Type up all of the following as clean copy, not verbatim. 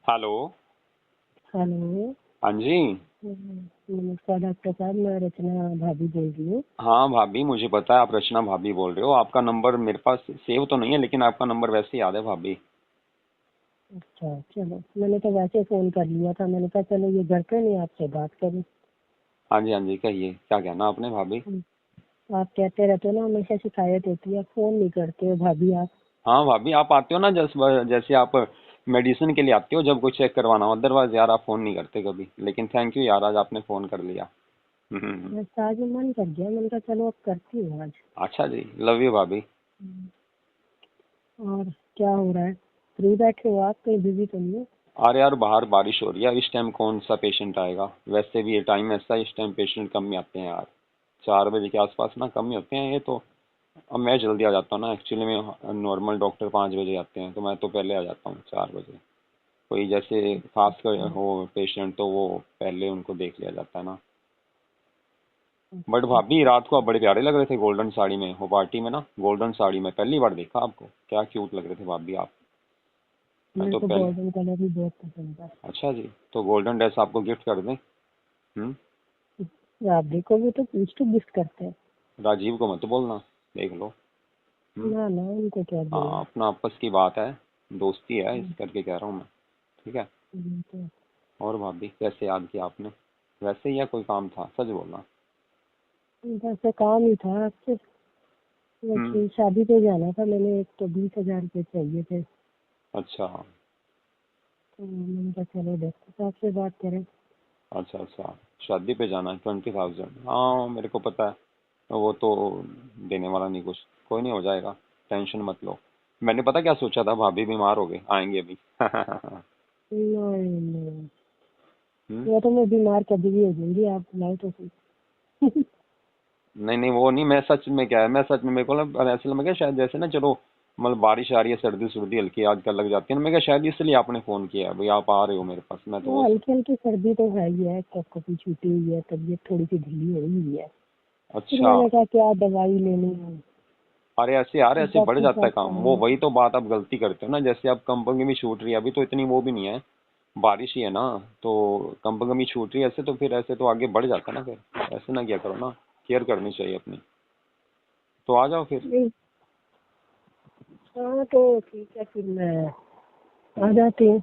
Hello. Hello. हाँ जी। नमस्कार doctor साहब, मैं रचना भाभी बोल रही हूँ। हाँ भाभी, मुझे पता है आप रचना भाभी बोल रहे हो। आपका नंबर मेरे पास सेव तो नहीं है, लेकिन आपका नंबर वैसे याद है भाभी। अच्छा, चलो, मैंने तो वैसे फ़ोन कर लिया था। मैंने कहा चलो ये घर पे नहीं, आपसे बात करूँ। हाँ जी हाँ जी, कहिए क्या कहना आपने भाभी। आप कहते रहते हो ना, हमेशा शिकायत होती है, फ़ोन नहीं करते हो भाभी आप। हाँ भाभी, आप आते हो ना जैसे जैसे आप मेडिसिन के लिए आते हो जब कोई चेक करवाना हो, अदरवाइज यार आप फ़ोन नहीं करते कभी। लेकिन थैंक यू यार, आज आपने फ़ोन कर लिया। बस आज मन कर गया, मैंने कहा चलो अब करती हूँ आज। अच्छा जी, लव यू भाभी। हम्म, और क्या हो रहा है? फ्री बैठे हो आप? कहीं बिजी तो नहीं हो? अरे यार, बाहर बारिश हो रही है, इस टाइम कौन सा पेशेंट आएगा। वैसे भी ये टाइम ऐसा है, इस टाइम पेशेंट कम ही आते हैं यार। 4 बजे के आसपास ना कम ही होते हैं ये तो। अब मैं जल्दी आ जाता हूँ ना, एक्चुअली में नॉर्मल डॉक्टर 5 बजे आते हैं, तो मैं तो पहले आ जाता हूँ 4 बजे। कोई जैसे खास कर अच्छा। हो पेशेंट तो वो पहले उनको देख लिया जाता है ना। बट अच्छा। भाभी, रात को आप बड़े प्यारे लग रहे थे गोल्डन साड़ी में, वो पार्टी में ना, गोल्डन साड़ी में पहली बार देखा आपको। क्या क्यूट लग रहे थे भाभी आप। मैं मेरे तो को पहले। गोल्डन कलर भी बहुत पसंद है। अच्छा जी, तो गोल्डन ड्रेस आपको गिफ्ट कर दें। आप देखोगे तो कुछ तो गिफ्ट करते हैं। राजीव को मत बोलना, देख लो। हम्म। ना ना, उनको क्या हाँ, बोलना। अपना आपस की बात है, दोस्ती है, इस करके कह रहा हूँ मैं। ठीक है। तो और भाभी, कैसे याद किया आपने। वैसे ही या कोई काम था, सच बोलना। वैसे काम ही था आपसे। हम्म। वैसे शादी पे जाना था, मैंने एक तो 20,000 रुपये चाहिए थे। अच्छा। तो मैंने कहा चलो डॉक्टर साहब से बात करें। अच्छा अच्छा, शादी पे जाना है 20,000। हाँ मेरे को पता है। वो तो देने वाला नहीं कुछ। कोई नहीं, हो जाएगा। टेंशन मत लो। मैंने पता क्या सोचा था, भाभी बीमार हो गए, आएंगे अभी। नहीं नहीं, हम्म। वो तो मैं बीमार कभी भी हो जाऊंगी, आप बुलाओ तो सही। नहीं नहीं, वो नहीं, मैं सच में क्या है, मैं सच में मेरे को ना असल में क्या, शायद जैसे ना, चलो मतलब बारिश आ रही है, सर्दी सर्दी हल्की आजकल लग जाती है ना, मैं क्या शायद इसलिए आपने फोन किया है, भाई आप आ रहे हो मेरे पास, मैं तो वो वो हल्की हल्की सर्दी तो है ही है, कप कपी छूटी हुई है, तबीयत थोड़ी सी ढीली हो हुई है। फिर अच्छा। मैंने कहा क्या दवाई लेनी है। अरे ऐसे यार, ऐसे बढ़ डॉक्टर जाता साहब है काम, वो कहेंगे। वही तो बात आप गलती करते हो ना, जैसे आप कंपनी भी छूट रही है, अभी तो इतनी वो भी नहीं है, बारिश ही है ना, तो कंपनी छूट रही है, ऐसे तो फिर ऐसे तो आगे बढ़ जाता है ना, फिर ऐसे ना क्या करो ना। केयर करनी चाहिए अपनी। तो आ जाओ फिर। नहीं, हाँ तो ठीक है, फिर मैं आ हम्म। जाती हूँ।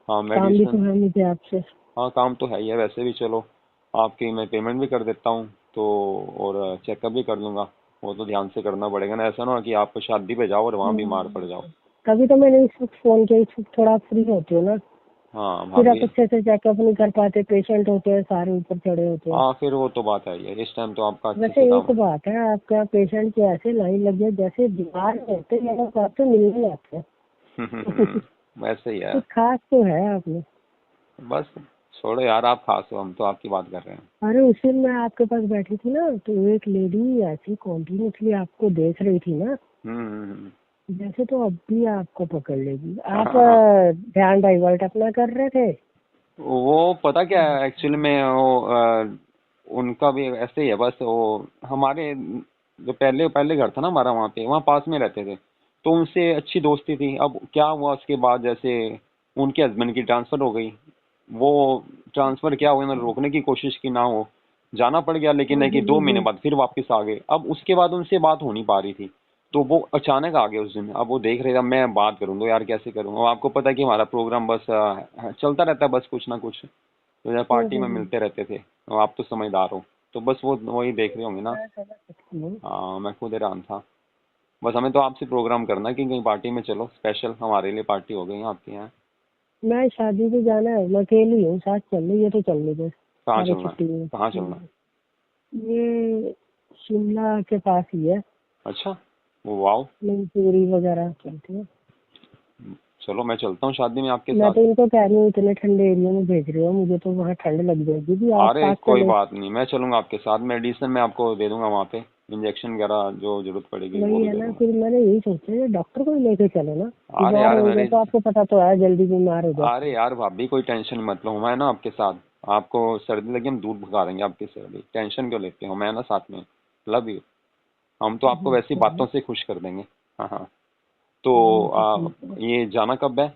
हाँ काम भी मेडिसिन। तो है मुझे आपसे। हाँ काम तो है ही है वैसे भी, चलो आपकी मैं पेमेंट भी कर देता हूँ तो, और चेकअप भी कर लूँगा। वो तो ध्यान से करना पड़ेगा ना, ऐसा ना हो कि आप शादी पे जाओ और वहाँ बीमार पड़ जाओ। तभी तो मैंने इस वक्त फोन किया, इस वक्त थोड़ा फ्री होते हो ना। हाँ फिर आप भाभी। अच्छे से चेकअप नहीं कर पाते, पेशेंट होते हैं सारे ऊपर चढ़े होते हैं। हाँ फिर वो तो बात है ही है, इस टाइम तो आपका अच्छे वैसे से एक काम। बात है, आपका पेशेंट के ऐसे लाइन लगी है जैसे बीमार रहते हैं लोग आपसे मिलने आते हैं। वैसे ही है। कुछ खास तो है आप में। बस छोड़ो यार, आप खास हो, हम तो आपकी बात कर रहे हैं। अरे उस दिन मैं आपके पास बैठी थी ना, तो एक लेडी ऐसी कॉन्टिन्यूसली आपको देख रही थी ना, जैसे तो अब भी आपको पकड़ लेगी। आप हाँ। ध्यान डाइवर्ट अपना कर रहे थे। वो पता क्या है, एक्चुअली में वो उनका भी ऐसे ही है, बस वो हमारे जो पहले पहले घर था ना हमारा, वहाँ पे, वहाँ पास में रहते थे, तो उनसे अच्छी दोस्ती थी। अब क्या हुआ उसके बाद, जैसे उनके हस्बैंड की ट्रांसफर हो गई, वो ट्रांसफर क्या हुआ, उन्होंने रोकने की कोशिश की ना हो, जाना पड़ गया, लेकिन है कि 2 महीने बाद फिर वापस आ गए। अब उसके बाद उनसे बात हो नहीं पा रही थी, तो वो अचानक आ गए उस दिन। अब वो देख रहे थे, अब मैं बात करूंगा यार, कैसे करूंगा, आपको पता है कि हमारा प्रोग्राम बस चलता रहता है, बस कुछ ना कुछ, तो यार पार्टी में मिलते रहते थे, और आप तो समझदार हो, तो बस वो वही देख रहे होंगे ना। मैं समझ सकती हूँ। हाँ मैं खुद हैरान था। बस हमें तो आपसे प्रोग्राम करना है कि कहीं पार्टी में चलो, स्पेशल हमारे लिए पार्टी हो गई आपके यहाँ। मैं शादी पे जाना है, मैं अकेली हूँ, साथ चल रही है तो चल लीजिए। कहाँ सारे चलना है, छुट्टी में। कहाँ चलना है। ये शिमला के पास ही है। अच्छा। वो वाओ। मंसूरी वगैरह चलती है। चलो मैं चलता हूँ शादी में आपके मैं साथ। तो इनको कह रही हूँ इतने ठंडे एरिया में भेज रही हो, मुझे तो वहाँ ठंड लग जाएगी। भी आप अरे साथ कोई चलो। बात नहीं, मैं चलूंगा आपके साथ, मेडिसिन मैं आपको दे दूंगा वहाँ पे, इंजेक्शन वगैरह जो जरूरत पड़ेगी वो वही भी है दे ना, दूंगा। फिर मैंने यही सोचा है डॉक्टर को ही लेके चलो ना। अरे बीमार यार होंगे मेरे। तो आपको पता तो है, जल्दी बीमार हो जाओ। अरे यार भाभी, कोई टेंशन मत लो, मैं ना आपके साथ। आपको सर्दी लगी, हम दूध भगा देंगे आपकी सर्दी, टेंशन क्यों लेते हो, मैं ना साथ में। Love you. हम तो आपको वैसी चलो। बातों से खुश कर देंगे। हाँ हाँ। तो तो ठीक है। ये जाना कब है,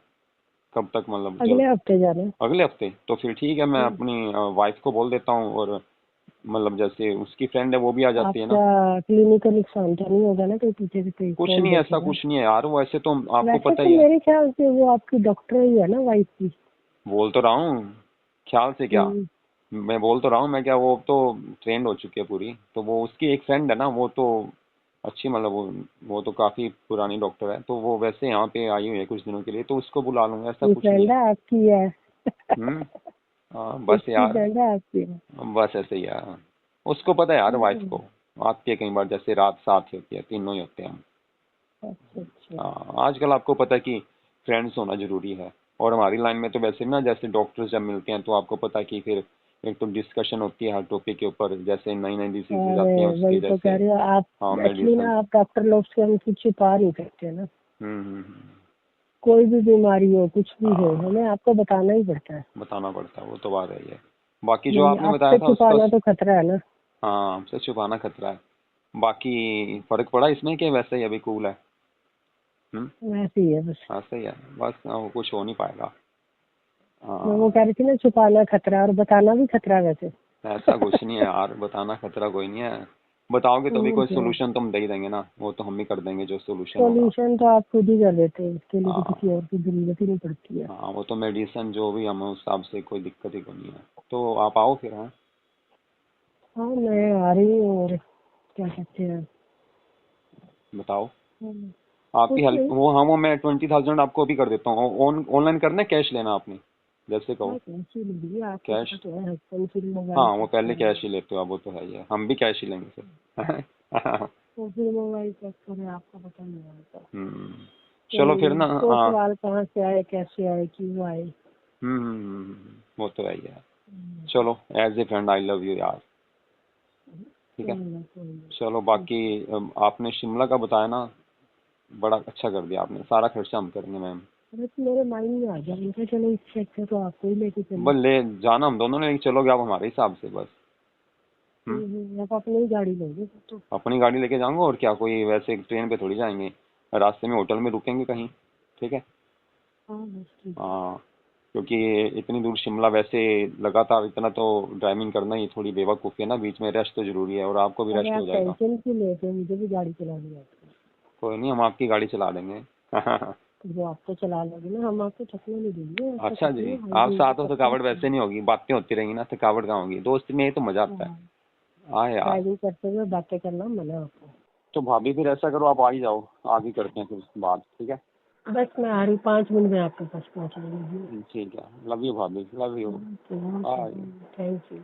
कब तक मतलब अगले हफ्ते जाना है। अगले हफ्ते? तो फिर ठीक है, मैं अपनी वाइफ को बोल देता हूँ, और मतलब जैसे उसकी फ्रेंड है वो भी आ जाती है ना। आपका क्लिनिक का नुकसान तो नहीं होगा ना, कोई पीछे से कोई कुछ कॉल नहीं, ऐसा बैठेगा? कुछ नहीं है यार, वो ऐसे तो आपको वैसे पता तो ही है। मेरे ख्याल से वो आपकी डॉक्टर ही है ना, वाइफ की। बोल तो रहा हूँ, ख्याल से क्या, मैं बोल तो रहा हूँ, मैं क्या, वो तो ट्रेंड हो चुकी है पूरी, तो वो उसकी एक फ्रेंड है ना, वो तो अच्छी मतलब वो तो काफी पुरानी डॉक्टर है, तो वो वैसे यहाँ पे आई हुई है कुछ दिनों के लिए, तो उसको बुला लूंगा, ऐसा ये कुछ नहीं फ्रेंड है। है आपकी है? हम्म। हाँ बस इसकी यार, फ्रेंड है आपकी है? बस ऐसे ही यार, उसको पता है यार, वाइफ हम्म, को आती है कई बार, जैसे रात साथ ही होती है, तीनों ही होते हैं हम। अच्छा अच्छा। हाँ, आजकल आपको पता है कि फ्रेंड्स होना जरूरी है, और हमारी लाइन में तो वैसे भी ना, जैसे डॉक्टर्स जब मिलते हैं तो आपको पता है कि फिर एक तो डिस्कशन होती है हर टॉपिक के ऊपर, जैसे नई नई डिसीजेज अरे आती हैं उसके, वही तो जैसे कह रही हो आप। हाँ एक्चुअली मेडिसिन। ना आप डॉक्टर लोग से हम कुछ छुपा नहीं सकते ना। हम्म। कोई भी बीमारी हो, कुछ भी हो, हाँ, हमें आपको बताना ही पड़ता है। बताना पड़ता है, वो तो बात है ही है। बाकी जो नहीं, आपने बताया आपसे था उसका, छुपाना तो खतरा है ना। हाँ हमसे छुपाना खतरा है। बाकी फर्क पड़ा इसमें कि वैसे ही अभी कूल है? हम्म। वैसे ही है बस। हाँ सही है, बस वो कुछ हो नहीं पाएगा। मैं वो हाँ, कह रही थी ना, छुपाना खतरा और बताना भी खतरा वैसे। ऐसा कुछ नहीं है यार, बताना खतरा कोई नहीं है। बताओगे तो भी कोई सोल्यूशन तो हम दे ही देंगे ना, वो तो हम ही कर देंगे जो सोल्यूशन होगा। सॉल्यूशन तो आप खुद ही कर लेते हैं, इसके लिए तो किसी हाँ। और की जरूरत ही नहीं पड़ती है। हाँ वो तो मेडिसिन जो भी हमें उस हिसाब से कोई दिक्कत ही कोई नहीं है, तो आप आओ फिर। हाँ। हाँ मैं आ रही हूँ, और क्या कहते हैं। बताओ। हम्म, आपकी कुछ हेल्प नहीं। वो, हाँ वो मैं 20,000 आपको अभी कर देता हूँ। ऑनलाइन करना है, कैश लेना आपने, जैसे कहो। हाँ कैश ही लूंगी, आपको कैश। पता तो है हस्बैंड फिर मोबाइल हाँ वो चेक पहले करें। कैश ही लेते हो आप, वो तो है ही है, हम भी कैश ही लेंगे फिर। तो फिर मोबाइल चेक करें, आपको पता नहीं आता। हम्म। चलो फिर कोई ना, सौ हाँ। सवाल कहाँ से आए, कैसे आए, क्यों आए। वो तो है ही है। हम्म, चलो, as a friend I love you यार। ठीक है। कोई नहीं। चलो ठीक बाकी आपने शिमला का बताया ना, बड़ा अच्छा कर दिया आपने, सारा खर्चा हम करेंगे मैम। है। बस मेरे माइंड में आ गया, मुझे चलो इससे अच्छा तो आपको ही लेके चलो। बस ले जाना हम दोनों ने, लेके चलोगे आप हमारे हिसाब से बस। हम्म। आप अपनी ही गाड़ी लोगे फिर तो। अपनी गाड़ी लेके जाऊंगा, और क्या, कोई वैसे ट्रेन पे थोड़ी जाएंगे, रास्ते में होटल में रुकेंगे कहीं। ठीक है। हाँ बस ठीक है। हाँ, क्योंकि इतनी दूर शिमला वैसे लगातार इतना तो ड्राइविंग करना ही थोड़ी बेवकूफ़ी है ना, बीच में रेस्ट तो जरूरी है, और आपको भी अरे रेस्ट आप हो जाएगा। टेंशन क्यों लेते हो, मुझे भी गाड़ी चलानी आती है। कोई नहीं, हम आपकी गाड़ी चला देंगे। तो वो आप तो चला लोगे ना, हम आपको थकने नहीं देंगे, ऐसा अच्छा कुछ जी, नहीं, हाईवे आप पे साथ हो, सबका थकावट होता वैसे नहीं होगी, बातें होती रहेंगी ना, थकावट कहाँ होगी, दोस्त में ही तो मजा आता है। है। हाँ यार। ड्राइविंग करते हुए बातें करना मना होता तो भाभी फिर ऐसा करो, आप आ ही जाओ, आगे करते हैं फिर बात, ठीक है। है। बस मैं आ रही, 5 मिनट में आपके पास पहुँच रही हूँ। ठीक है, love you bhabhi, love you. Bye. Thank you.